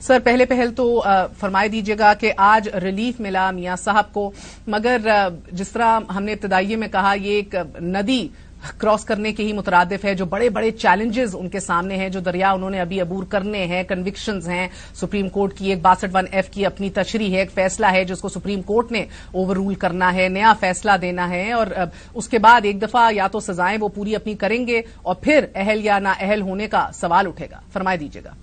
سر پہلے پہل تو فرمائے دیجیے گا کہ آج ریلیف ملا میاں صاحب کو، مگر جس طرح ہم نے ابتدائیے میں کہا یہ ایک ندی کراس کرنے کے ہی مترادف ہے، جو بڑے بڑے چیلنجز ان کے سامنے ہیں، جو دریا انہوں نے ابھی عبور کرنے ہیں، کنوکشنز ہیں، سپریم کورٹ کی ایک 62(1) کی اپنی تشریح ہے، ایک فیصلہ ہے جس کو سپریم کورٹ نے اوور رول کرنا ہے، نیا فیصلہ دینا ہے، اور اس کے بعد ایک دفعہ یا تو سزائیں وہ پوری اپنی کریں گے اور پھر اہل یا نا اہل ہونے کا سوال اٹھے گا. فرمائے دیجیے گا.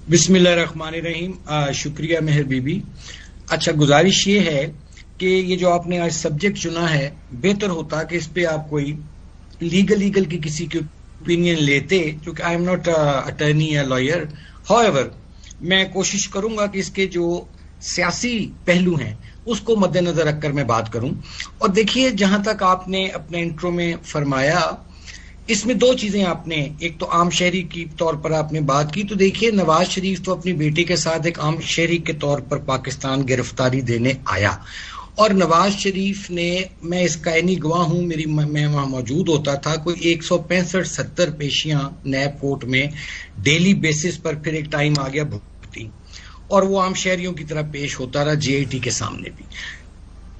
بسم اللہ الرحمن الرحیم. شکریہ مہر بی بی. اچھا، گزارش یہ ہے کہ یہ جو آپ نے آج سبجیکٹ چنا ہے، بہتر ہوتا کہ اس پہ آپ کوئی لیگل کی کسی کی اوپینین لیتے، کیونکہ آئی ایم ناٹ اٹرنی یا لائر. ہاؤ ایور میں کوشش کروں گا کہ اس کے جو سیاسی پہلو ہیں اس کو مد نظر رکھ کر میں بات کروں. اور دیکھیے، جہاں تک آپ نے اپنے انٹرو میں فرمایا، اس میں دو چیزیں آپ نے، ایک تو عام شہری کی طور پر آپ نے بات کی، تو دیکھیے نواز شریف تو اپنی بیٹی کے ساتھ ایک عام شہری کے طور پر پاکستان گرفتاری دینے آیا، اور نواز شریف نے، میں اس کا عینی گواہ ہوں، میں وہاں موجود ہوتا تھا، کوئی 165-70 پیشیاں نیب کورٹ میں ڈیلی بیسس پر، پھر ایک ٹائم آ گیا بھگتی، اور وہ عام شہریوں کی طرح پیش ہوتا رہا جی آئی ٹی کے سامنے بھی.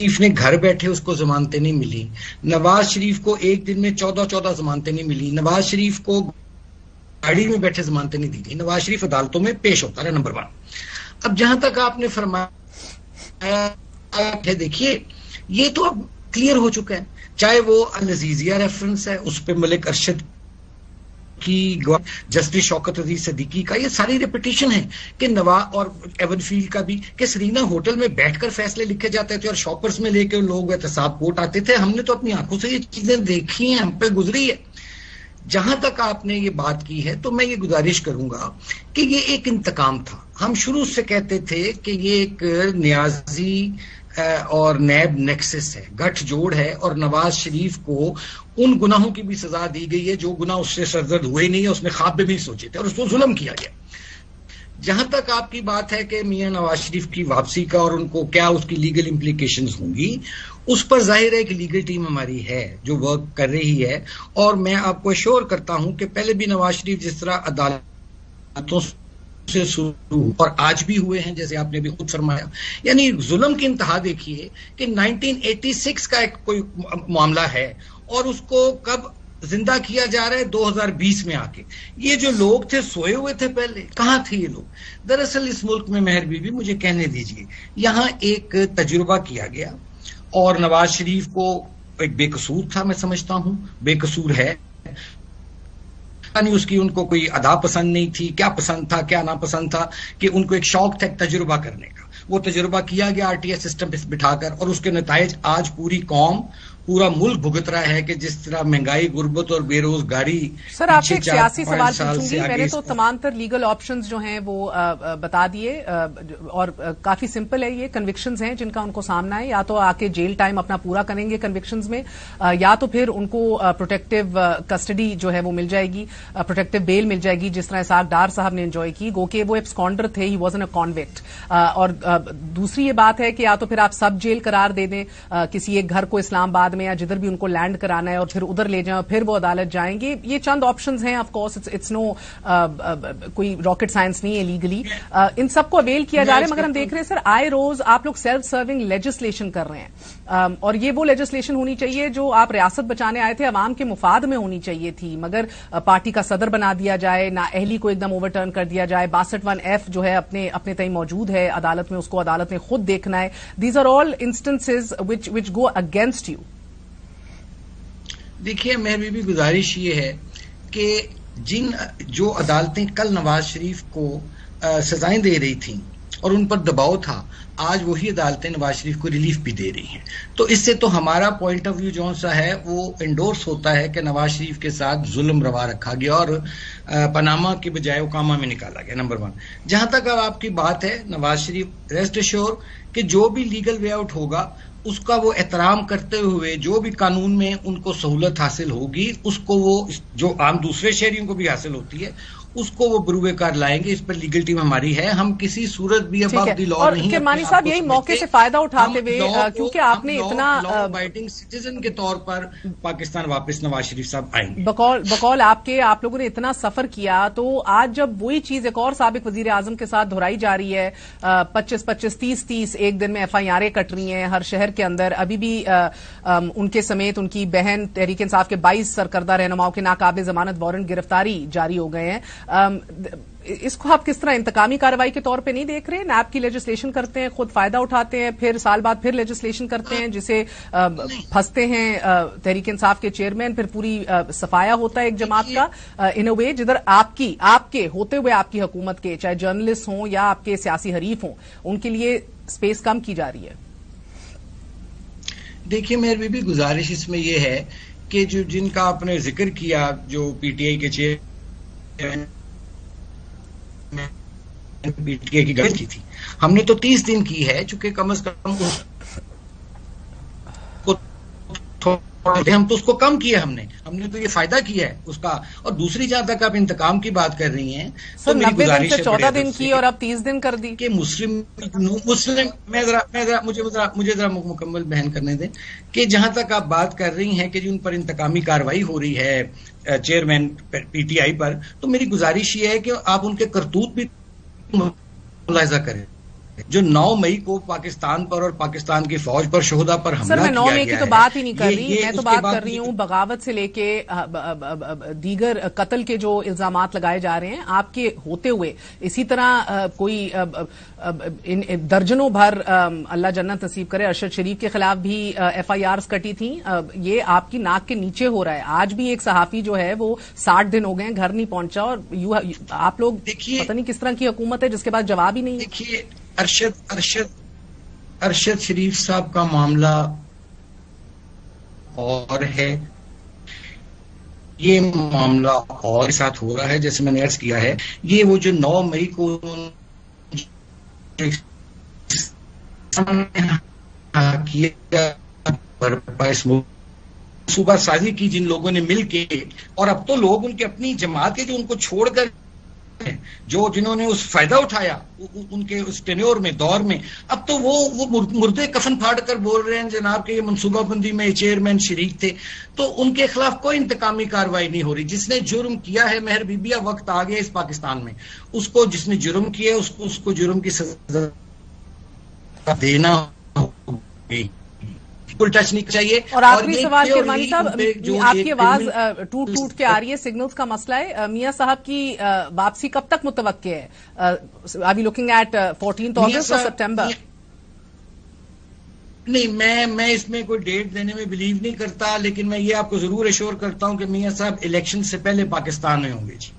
شریف نے گھر بیٹھے اس کو ضمانتیں نہیں ملی. نواز شریف کو ایک دن میں 14 ضمانتیں نہیں ملی. نواز شریف کو گاڑی میں بیٹھے ضمانتیں نہیں دی گئی. نواز شریف عدالتوں میں پیش ہوتا رہا. نمبر 1. اب جہاں تک آپ نے فرمایا ہے، دیکھیے یہ تو اب کلیئر ہو چکا ہے، چاہے وہ العزیزیہ ریفرنس ہے، اس پہ ملک ارشد کی، جسٹس شوکت عزیز صدیقی کا، یہ ساری ریپیٹیشن ہے کہ نواز اور ایون فیلڈ کا بھی، کہ سرینا ہوٹل میں بیٹھ کر فیصلے لکھے جاتے تھے اور شاپرز میں لے کے لوگ احتساب کوٹ آتے تھے. ہم نے تو اپنی آنکھوں سے یہ چیزیں دیکھی ہیں، ہم پہ گزری ہے. جہاں تک آپ نے یہ بات کی ہے تو میں یہ گزارش کروں گا کہ یہ ایک انتقام تھا. ہم شروع سے کہتے تھے کہ یہ ایک نیازی اور نیب نیکسس ہے، گٹھ جوڑ ہے، اور نواز شریف کو ان گناہوں کی بھی سزا دی گئی ہے جو گناہ اس سے سرزد ہوئے نہیں ہے، اس نے خواب میں بھی نہیں سوچے تھے، اور اس کو ظلم کیا گیا. جہاں تک آپ کی بات ہے کہ میاں نواز شریف کی واپسی کا اور ان کو کیا اس کی لیگل امپلیکیشنز ہوں گی، اس پر ظاہر ہے کہ لیگل ٹیم ہماری ہے جو ورک کر رہی ہے. اور میں آپ کو ایشور کرتا ہوں کہ پہلے بھی نواز شریف جس طرح عدالتوں سے شروع اور آج بھی ہوئے ہیں، جیسے آپ نے بھی خود فرمایا، یعنی ظلم کی انتہا دیکھیے کہ 1986 کا ایک کوئی معاملہ ہے اور اس کو کب زندہ کیا جا رہا ہے، 2020 میں آ کے. یہ جو لوگ تھے سوئے ہوئے تھے پہلے، کہاں تھے یہ لوگ؟ دراصل اس ملک میں، مہر بی بی مجھے کہنے دیجئے، یہاں ایک تجربہ کیا گیا اور نواز شریف کو ایک بے قصور تھا، میں سمجھتا ہوں بے قصور ہے، اس کی ان کو کوئی ادا پسند نہیں تھی، کیا پسند تھا کیا ناپسند تھا، کہ ان کو ایک شوق تھا ایک تجربہ کرنے کا. وہ تجربہ کیا گیا آر ٹی ایس سسٹم پہ بٹھا کر، اور اس کے نتائج آج پوری قوم، پورا ملک بھگت رہا ہے کہ جس طرح مہنگائی، غربت اور بے روزگاری. سر آپ سے ایک سیاسی سوال پوچھوں گی. میں نے تو تمام تر لیگل آپشنز جو ہیں وہ بتا دیے، اور کافی سمپل ہے، یہ کنوکشنز ہیں جن کا ان کو سامنا ہے، یا تو آ کے جیل ٹائم اپنا پورا کریں گے کنوکشنز میں، یا تو پھر ان کو پروٹیکٹیو کسٹڈی جو ہے وہ مل جائے گی، پروٹیکٹیو بیل مل جائے گی، جس طرح اسحاق ڈار صاحب نے انجوائے کی، گو کہ وہ ایبسکانڈر تھے، ہی وازنٹ اے کانوکٹ. اور دوسری یہ بات ہے کہ یا تو پھر آپ سب جیل قرار دے دیں کسی ایک گھر کو اسلام آباد میں یا جدھر بھی ان کو لینڈ کرانا ہے، اور پھر ادھر لے جائیں اور پھر وہ عدالت جائیں گے. یہ چند آپشنز ہیں، آف کورس اٹس نو کوئی راکٹ سائنس نہیں ہے لیگلی، ان سب کو اویل کیا جا رہا ہے. مگر ہم دیکھ رہے ہیں سر آئے روز آپ لوگ سیلف سرونگ لیجسلیشن کر رہے ہیں، اور یہ وہ لیجسلیشن ہونی چاہیے جو آپ ریاست بچانے آئے تھے، عوام کے مفاد میں ہونی چاہیے تھی، مگر پارٹی کا صدر بنا دیا جائے، نا اہلی کو ایک دم اوور ٹرن کر دیا جائے. 62(1) جو ہے اپنے تئیں موجود ہے عدالت میں، اس کو عدالت نے خود دیکھنا ہے. These are all instances which go against you. دیکھیے مہر بی بی، گزارش یہ ہے کہ جو عدالتیں کل نواز شریف کو سزائیں دے رہی تھیں اور ان پر دباؤ تھا، آج وہی عدالتیں نواز شریف کو ریلیف بھی دے رہی ہیں. تو اس سے تو ہمارا پوائنٹ آف ویو جو سا ہے وہ انڈورس ہوتا ہے کہ نواز شریف کے ساتھ ظلم روا رکھا گیا اور پاناما کی بجائے اوکاما میں نکالا گیا. نمبر 1. جہاں تک اب آپ کی بات ہے، نواز شریف ریسٹ ایشور کہ جو بھی لیگل وے آؤٹ ہوگا اس کا وہ احترام کرتے ہوئے، جو بھی قانون میں ان کو سہولت حاصل ہوگی اس کو وہ جو عام دوسرے شہریوں کو بھی حاصل ہوتی ہے اس کو وہ بروئے کار لائیں گے. اس پر لیگل ٹیم ہماری ہے. ہم کسی صورت بھی ابو دی لا نہیں. کرمانی صاحب یہی موقع سے فائدہ اٹھاتے ہوئے کیونکہ آپ نے اتنا ابائڈنگ سٹیزن کے طور پر پاکستان واپس نواز شریف صاحب آئیں گے. بقول آپ لوگوں نے اتنا سفر کیا تو آج جب وہی چیز ایک اور سابق وزیر اعظم کے ساتھ دہرائی جا رہی ہے, 25 30 ایک دن میں ایف آئی آریں کٹ رہی ہیں ہر شہر کے اندر, ابھی بھی ان کے سمیت ان کی بہن تحریک انصاف کے 22 سرکردہ رہنماؤں کے ناقابل ضمانت وارنٹ گرفتاری جاری ہو گئے ہیں. اس کو آپ کس طرح انتقامی کارروائی کے طور پہ نہیں دیکھ رہے؟ نیب کی لیجسلیشن کرتے ہیں, خود فائدہ اٹھاتے ہیں, پھر سال بعد پھر لیجسلیشن کرتے ہیں جسے پھنستے ہیں تحریک انصاف کے چیئرمین, پھر پوری صفایا ہوتا ہے ایک جماعت کا ان اے وے جدھر آپ کے ہوتے ہوئے آپ کی حکومت کے چاہے جرنلسٹ ہوں یا آپ کے سیاسی حریف ہوں ان کے لیے اسپیس کم کی جا رہی ہے. دیکھیے میری بھی گزارش اس میں یہ ہے کہ جو جن کا آپ نے ذکر کیا, جو پی ٹی آئی کے چیئرمین پی ٹی آئی کی گل کی تھی, ہم نے تو 30 دن کی ہے, چونکہ کم از کم ہم تو اس کو کم کیا, ہم نے تو یہ فائدہ کیا ہے اس کا. اور دوسری جہاں تک آپ انتقام کی بات کر رہی ہیں تو میری گزارش ہے 14 دن کی اور اب 30 دن کر دی کہ مسلم مجھے ذرا مکمل بیان کرنے دیں کہ جہاں تک آپ بات کر رہی ہیں کہ جن پر انتقامی کاروائی ہو رہی ہے چیئرمین پی ٹی آئی پر, تو میری گزارش یہ ہے کہ آپ ان کے کرتوت بھی ملاحظہ کریں. جو 9 مئی کو پاکستان پر اور پاکستان کی فوج پر شہداء پر حملہ کیا گیا ہے. سر میں 9 مئی کی تو بات ہی نہیں کر رہی, میں تو بات کر رہی ہوں بغاوت سے لے کے دیگر قتل کے جو الزامات لگائے جا رہے ہیں آپ کے ہوتے ہوئے. اسی طرح کوئی درجنوں بھر اللہ جنت نصیب کرے ارشد شریف کے خلاف بھی ایف آئی آرز کٹی تھیں. یہ آپ کی ناک کے نیچے ہو رہا ہے. آج بھی ایک صحافی جو ہے وہ 60 دن ہو گئے گھر نہیں پہنچا, اور آپ لوگ پتہ نہیں کس طرح کی حکومت ہے جس کے بعد جواب ہی نہیں. دیکھیے ارشد شریف صاحب کا معاملہ اور ہے, یہ معاملہ اور ساتھ ہو رہا ہے. جیسے میں نے عرض کیا ہے, یہ وہ جو 9 مئی کو صوبہ سازی کی جن لوگوں نے مل کے, اور اب تو لوگ ان کی اپنی جماعت کے جو ان کو چھوڑ کر جنہوں نے اس فائدہ اٹھایا ان کے اس ٹینیور میں دور میں, اب تو وہ مردے کفن پھاڑ کر بول رہے ہیں جناب کہ یہ منصوبہ بندی میں چیئرمین شریک تھے. تو ان کے خلاف کوئی انتقامی کاروائی نہیں ہو رہی. جس نے جرم کیا ہے مہر بی اب وقت آ گیا اس پاکستان میں, اس کو جس نے جرم کیا اس کو جرم کی سزا دینا ہوگی. ٹچ نہیں چاہیے. اور آخری سوال کرمانی صاحب, آپ کی آواز ٹوٹ ٹوٹ کے آ رہی ہے, سگنلز کا مسئلہ ہے. میاں صاحب کی واپسی کب تک متوقع ہے؟ آر وی لوکنگ ایٹ 14 اگست اور سپٹمبر؟ نہیں, میں اس میں کوئی ڈیٹ دینے میں بلیو نہیں کرتا, لیکن میں یہ آپ کو ضرور ایشور کرتا ہوں کہ میاں صاحب الیکشن سے پہلے پاکستان میں ہوں گے. جی